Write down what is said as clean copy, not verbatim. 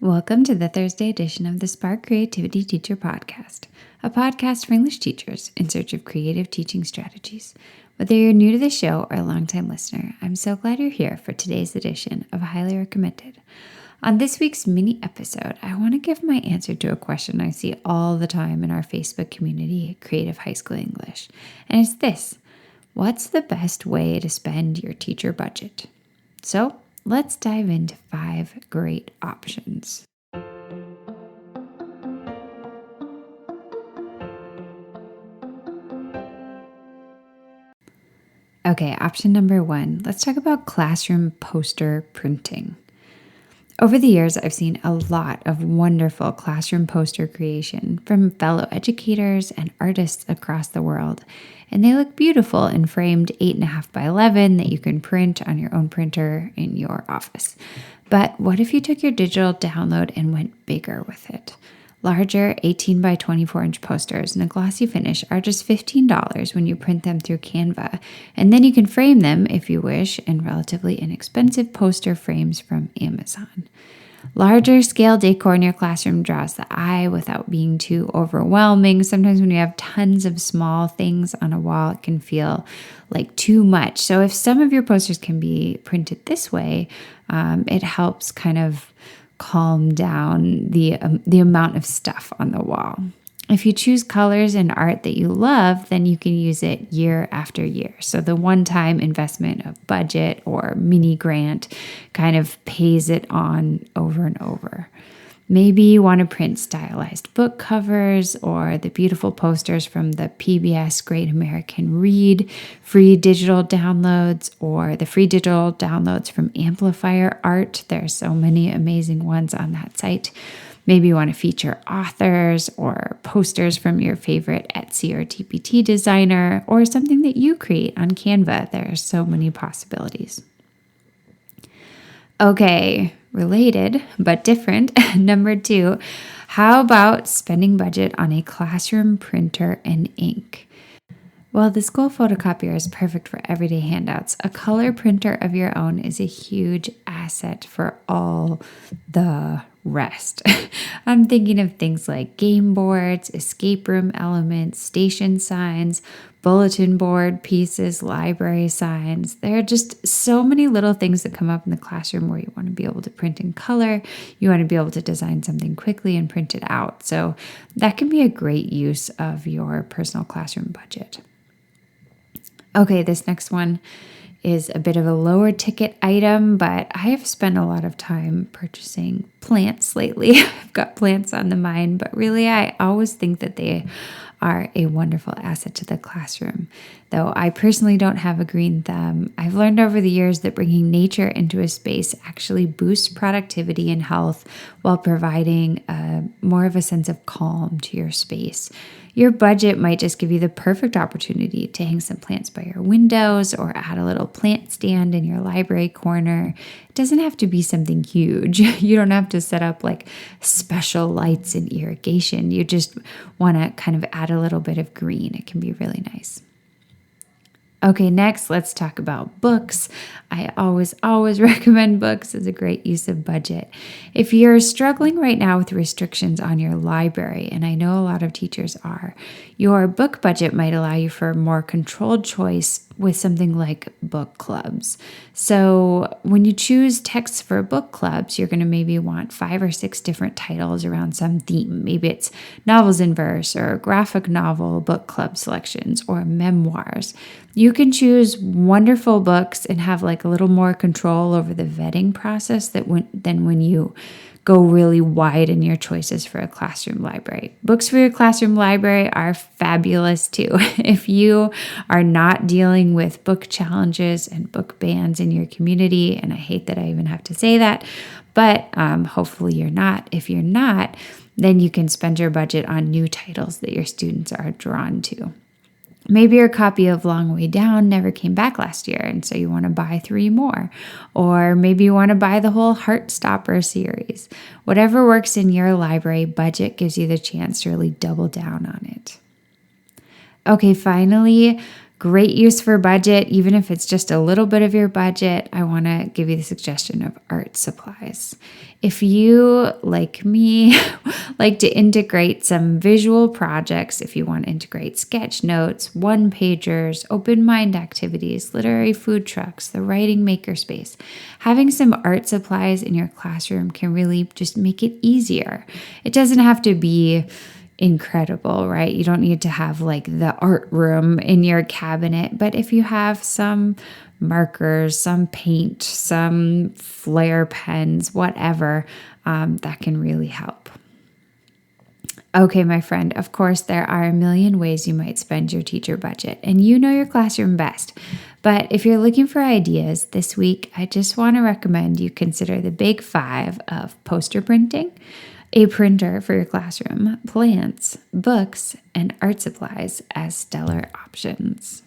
Welcome to the Thursday edition of the Spark Creativity Teacher Podcast, a podcast for English teachers in search of creative teaching strategies. Whether you're new to the show or a longtime listener, I'm so glad you're here for today's edition of Highly Recommended. On this week's mini episode, I want to give my answer to a question I see all the time in our Facebook community, Creative High School English. And it's this: what's the best way to spend your teacher budget? So let's dive into 5 great options. Okay, option number 1, let's talk about classroom poster printing. Over the years, I've seen a lot of wonderful classroom poster creation from fellow educators and artists across the world. And they look beautiful in framed 8.5 by 11 that you can print on your own printer in your office. But what if you took your digital download and went bigger with it? Larger 18 by 24 inch posters in a glossy finish are just $15 when you print them through Canva. And then you can frame them, if you wish, in relatively inexpensive poster frames from Amazon. Larger scale decor in your classroom draws the eye without being too overwhelming. Sometimes when you have tons of small things on a wall, it can feel like too much. So if some of your posters can be printed this way, it helps kind of calm down the amount of stuff on the wall. If you choose colors and art that you love, then you can use it year after year. So the one-time investment of budget or mini grant kind of pays it on over and over. Maybe you want to print stylized book covers or the beautiful posters from the PBS Great American Read free digital downloads, or the free digital downloads from Amplifier Art. There are so many amazing ones on that site. Maybe you want to feature authors or posters from your favorite Etsy or TPT designer, or something that you create on Canva. There are so many possibilities. Okay, related but different. Number 2, how about spending budget on a classroom printer and ink? While the school photocopier is perfect for everyday handouts, a color printer of your own is a huge asset for all the rest. I'm thinking of things like game boards, escape room elements, station signs, bulletin board pieces, library signs. There are just so many little things that come up in the classroom where you want to be able to print in color. You want to be able to design something quickly and print it out. So that can be a great use of your personal classroom budget. Okay, this next one is a bit of a lower ticket item, but I have spent a lot of time purchasing plants lately. I've got plants on the mind, but really I always think that they are a wonderful asset to the classroom. Though I personally don't have a green thumb, I've learned over the years that bringing nature into a space actually boosts productivity and health while providing more of a sense of calm to your space. Your budget might just give you the perfect opportunity to hang some plants by your windows or add a little plant stand in your library corner. It doesn't have to be something huge. You don't have to set up like special lights and irrigation. You just want to kind of add a little bit of green. It can be really nice. Okay, next, let's talk about books. I always recommend books as a great use of budget. If you're struggling right now with restrictions on your library, and I know a lot of teachers are, your book budget might allow you for a more controlled choice with something like book clubs. So when you choose texts for book clubs, you're going to maybe want 5 or 6 different titles around some theme. Maybe it's novels in verse or graphic novel book club selections or memoirs. You can choose wonderful books and have like a little more control over the vetting process than when you go really wide in your choices for a classroom library. Books for your classroom library are fabulous too. If you are not dealing with book challenges and book bans in your community, and I hate that I even have to say that, but hopefully you're not. If you're not, then you can spend your budget on new titles that your students are drawn to. Maybe your copy of Long Way Down never came back last year, and so you want to buy 3 more. Or maybe you want to buy the whole Heartstopper series. Whatever works in your library budget gives you the chance to really double down on it. Okay, finally, Great use for budget, even if it's just a little bit of your budget. I want to give you the suggestion of art supplies. If you, like me, like to integrate some visual projects, if you want to integrate sketch notes, one-pagers, open mind activities, literary food trucks, the writing makerspace, having some art supplies in your classroom can really just make it easier. It doesn't have to be incredible, right? You don't need to have like the art room in your cabinet, but if you have some markers, some paint, some flare pens, whatever, that can really help. Okay, my friend, of course, there are a million ways you might spend your teacher budget, and you know your classroom best. But if you're looking for ideas this week, I just want to recommend you consider the big 5 of poster printing, a printer for your classroom, plants, books, and art supplies as stellar options.